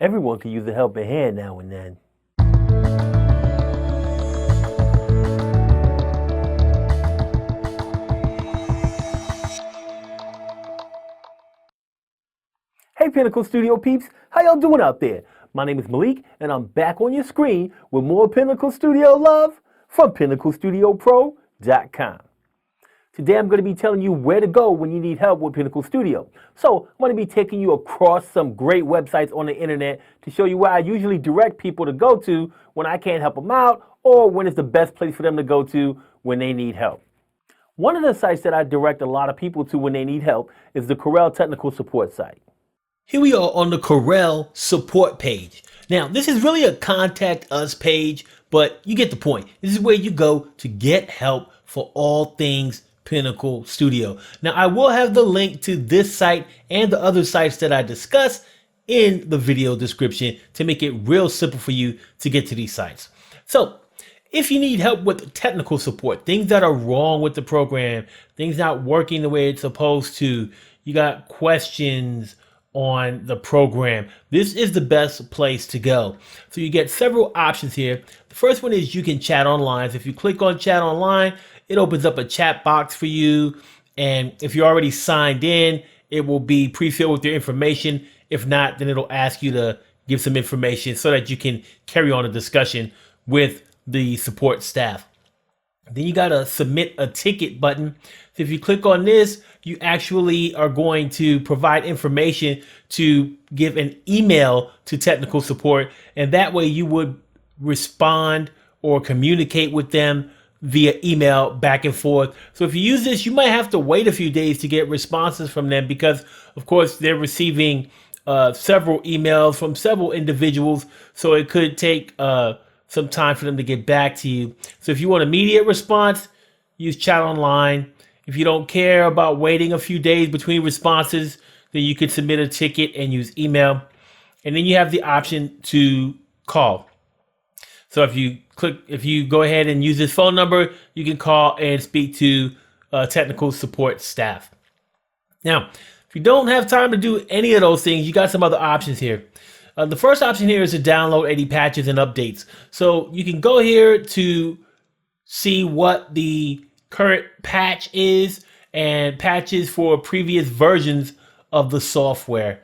Everyone could use a helping hand now and then. Hey Pinnacle Studio peeps, how y'all doing out there? My name is Malik and I'm back on your screen with more Pinnacle Studio love from PinnacleStudioPro.com. Today I'm going to be telling you where to go when you need help with Pinnacle Studio. So I'm going to be taking you across some great websites on the internet to show you where I usually direct people to go to when I can't help them out or when it's the best place for them to go to when they need help. One of the sites that I direct a lot of people to when they need help is the Corel technical support site. Here we are on the Corel support page. Now, this is really a contact us page, but you get the point. This is where you go to get help for all things Pinnacle Studio. Now, I will have the link to this site and the other sites that I discuss in the video description to make it real simple for you to get to these sites. So, if you need help with technical support, things that are wrong with the program, things not working the way it's supposed to, you got questions on the program, this is the best place to go. So you get several options here. The first one is you can chat online. So if you click on chat online, it opens up a chat box for you. And if you're already signed in, it will be pre-filled with your information. If not, then it'll ask you to give some information so that you can carry on a discussion with the support staff. Then you got a submit a ticket button. So if you click on this, you actually are going to provide information to give an email to technical support. And that way you would respond or communicate with them via email back and forth. So if you use this, you might have to wait a few days to get responses from them because, of course, they're receiving several emails from several individuals. So it could take some time for them to get back to you. So if you want immediate response, use chat online. If you don't care about waiting a few days between responses, then you could submit a ticket and use email. And then you have the option to call. So if you go ahead and use this phone number, you can call and speak to technical support staff. Now, if you don't have time to do any of those things, you got some other options here. The first option here is to download any patches and updates. So you can go here to see what the current patch is and patches for previous versions of the software.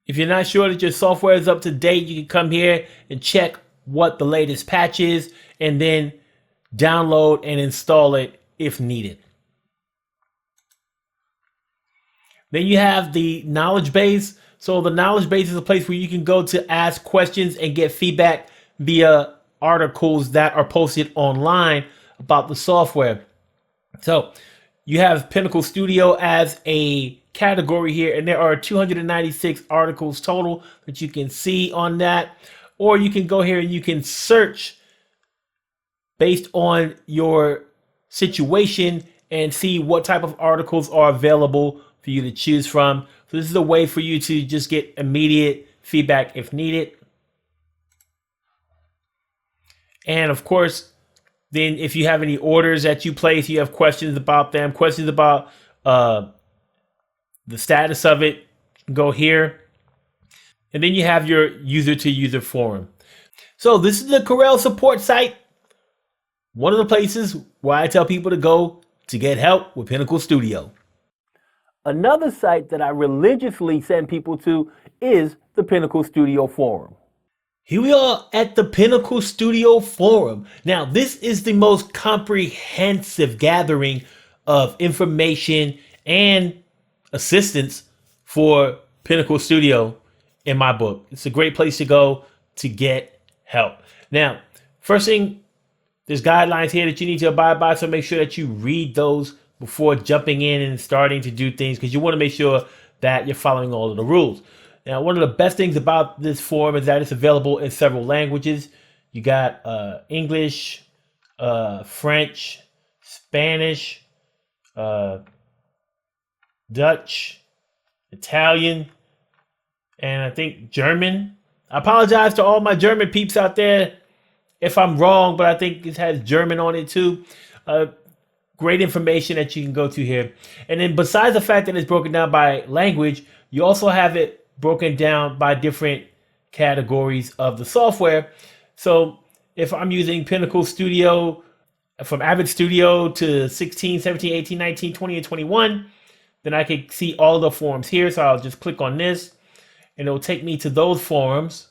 If you're not sure that your software is up to date, you can come here and check what the latest patch is and then download and install it if needed. Then you have the knowledge base. So the knowledge base is a place where you can go to ask questions and get feedback via articles that are posted online about the software. So you have Pinnacle Studio as a category here, and there are 296 articles total that you can see on that. Or you can go here and you can search based on your situation and see what type of articles are available for you to choose from. So this is a way for you to just get immediate feedback if needed. And of course, then if you have any orders that you place, you have questions about them, questions about the status of it, go here. And then you have your user-to-user forum. So this is the Corel support site. One of the places where I tell people to go to get help with Pinnacle Studio. Another site that I religiously send people to is the Pinnacle Studio Forum. Here we are at the Pinnacle Studio Forum. Now, this is the most comprehensive gathering of information and assistance for Pinnacle Studio in my book. It's a great place to go to get help. Now, first thing, there's guidelines here that you need to abide by, so make sure that you read those before jumping in and starting to do things, because you want to make sure that you're following all of the rules. Now, one of the best things about this forum is that it's available in several languages. You got English, French, Spanish, Dutch, Italian, and I think German. I apologize to all my German peeps out there if I'm wrong, but I think it has German on it too. Great information that you can go to here. And then besides the fact that it's broken down by language, you also have it broken down by different categories of the software. So if I'm using Pinnacle Studio from Avid Studio to 16, 17, 18, 19, 20, and 21, then I can see all the forums here. So I'll just click on this and it'll take me to those forums.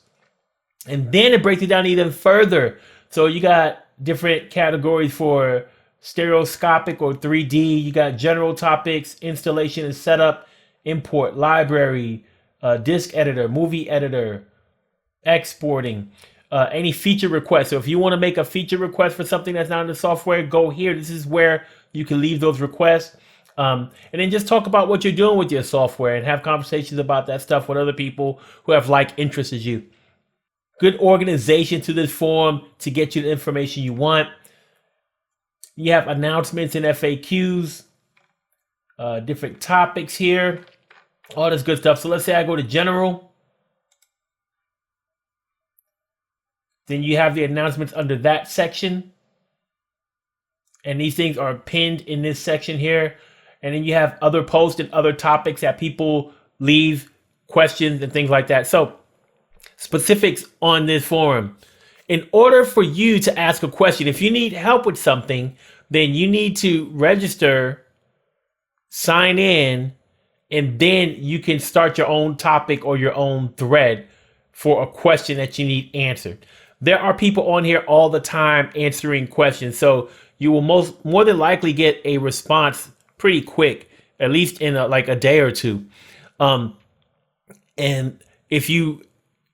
And then it breaks it down even further. So you got different categories for stereoscopic or 3D. You got general topics, installation and setup, import, library, disk editor, movie editor, exporting, any feature requests. So if you want to make a feature request for something that's not in the software, go here. This is where you can leave those requests. And then just talk about what you're doing with your software and have conversations about that stuff with other people who have like interests as you. Good organization to this forum to get you the information you want. You have announcements and FAQs, different topics here, all this good stuff. So let's say I go to general. Then you have the announcements under that section. And these things are pinned in this section here. And then you have other posts and other topics that people leave questions and things like that. So specifics on this forum. In order for you to ask a question, if you need help with something, then you need to register, sign in, and then you can start your own topic or your own thread for a question that you need answered. There are people on here all the time answering questions. So you will more than likely get a response pretty quick, at least in like a day or two. And if you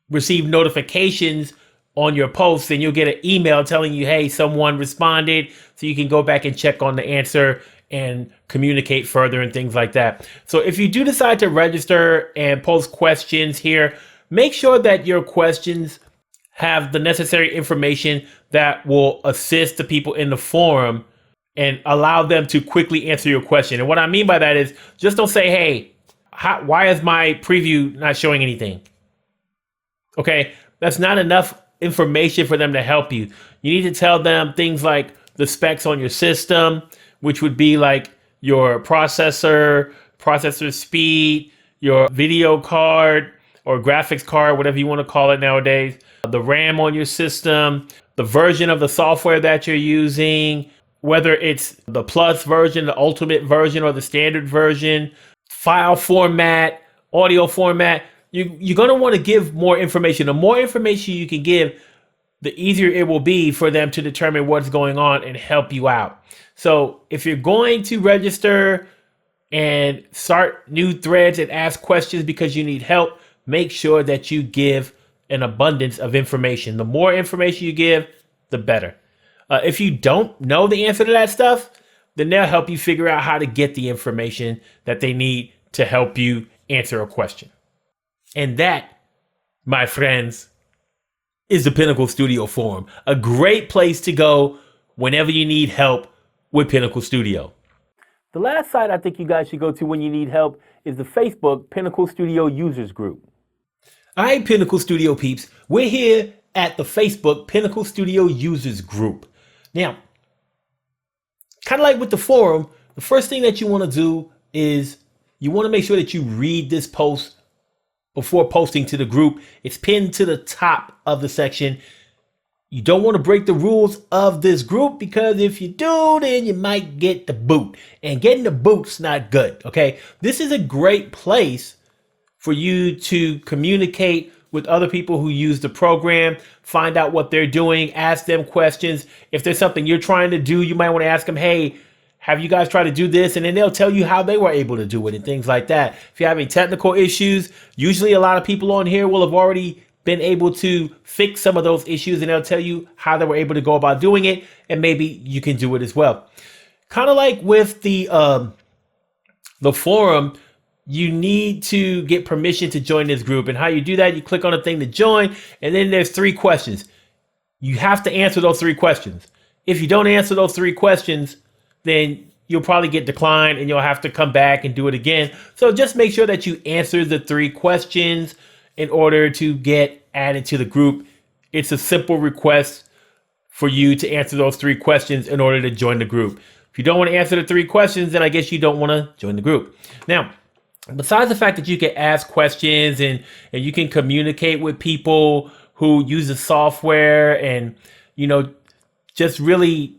receive notifications on your posts, then you'll get an email telling you, hey, someone responded, so you can go back and check on the answer and communicate further and things like that. So if you do decide to register and post questions here, make sure that your questions have the necessary information that will assist the people in the forum and allow them to quickly answer your question. And what I mean by that is just don't say, hey, why is my preview not showing anything? Okay, that's not enough information for them to help you. You need to tell them things like the specs on your system, which would be like your processor speed, your video card or graphics card, whatever you want to call it nowadays, the RAM on your system, the version of the software that you're using, whether it's the plus version, the ultimate version, or the standard version, file format, audio format. You're going to want to give more information. The more information you can give, the easier it will be for them to determine what's going on and help you out. So if you're going to register and start new threads and ask questions because you need help, make sure that you give an abundance of information. The more information you give, the better. If you don't know the answer to that stuff, then they'll help you figure out how to get the information that they need to help you answer a question. And that, my friends, is the Pinnacle Studio Forum. A great place to go whenever you need help with Pinnacle Studio. The last site I think you guys should go to when you need help is the Facebook Pinnacle Studio Users Group. All right, Pinnacle Studio peeps, we're here at the Facebook Pinnacle Studio Users Group. Now, kind of like with the forum, the first thing that you want to do is you want to make sure that you read this post before posting to the group. It's pinned to the top of the section. You don't want to break the rules of this group, because if you do, then you might get the boot, and getting the boot's not good. Okay, this is a great place for you to communicate with other people who use the program, find out what they're doing, ask them questions. If there's something you're trying to do, you might want to ask them, hey, have you guys tried to do this? And then they'll tell you how they were able to do it and things like that. If you're having technical issues, usually a lot of people on here will have already been able to fix some of those issues, and they'll tell you how they were able to go about doing it, and maybe you can do it as well. Kind of like with the forum, you need to get permission to join this group. And how you do that, you click on a thing to join, and then there's 3 questions. You have to answer those 3 questions. If you don't answer those 3 questions, then you'll probably get declined and you'll have to come back and do it again. So just make sure that you answer the 3 questions in order to get added to the group. It's a simple request for you to answer those 3 questions in order to join the group. If you don't want to answer the 3 questions, then I guess you don't want to join the group. Now, besides the fact that you can ask questions and you can communicate with people who use the software and, you know, just really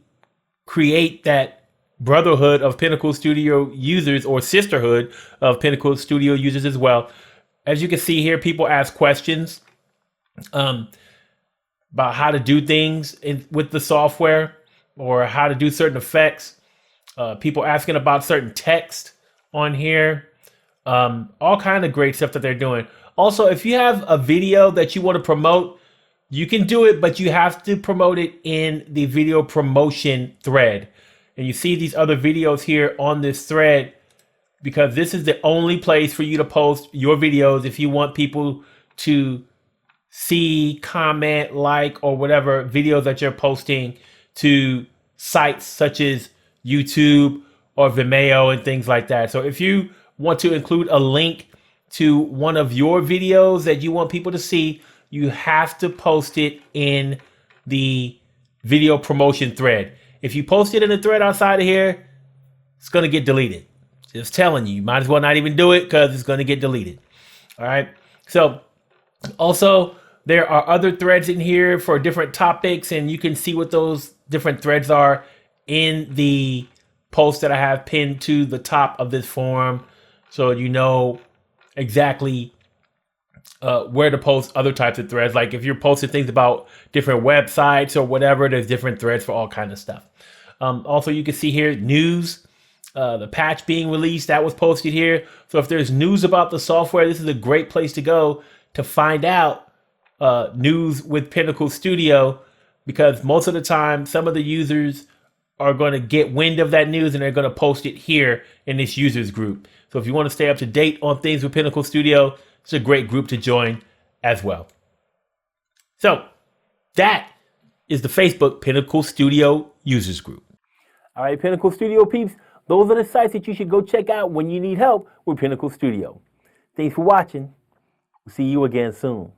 create that brotherhood of Pinnacle Studio users or sisterhood of Pinnacle Studio users as well. As you can see here, people ask questions about how to do things with the software or how to do certain effects. People asking about certain text on here. All kind of great stuff that they're doing. Also, if you have a video that you want to promote, you can do it, but you have to promote it in the video promotion thread. And you see these other videos here on this thread because this is the only place for you to post your videos if you want people to see, comment, like, or whatever videos that you're posting to sites such as YouTube or Vimeo and things like that. So if you want to include a link to one of your videos that you want people to see, you have to post it in the video promotion thread. If you post it in a thread outside of here, it's going to get deleted. Just telling you, you might as well not even do it because it's going to get deleted. All right. So also, there are other threads in here for different topics, and you can see what those different threads are in the post that I have pinned to the top of this forum, so you know exactly where to post other types of threads. Like if you're posting things about different websites or whatever, there's different threads for all kinds of stuff. Also, you can see here news, the patch being released, that was posted here. So if there's news about the software, this is a great place to go to find out news with Pinnacle Studio, because most of the time, some of the users are going to get wind of that news and they're going to post it here in this users group. So if you want to stay up to date on things with Pinnacle Studio, it's a great group to join as well. So that is the Facebook Pinnacle Studio users group. All right, Pinnacle Studio peeps, those are the sites that you should go check out when you need help with Pinnacle Studio. Thanks for watching. We'll see you again soon.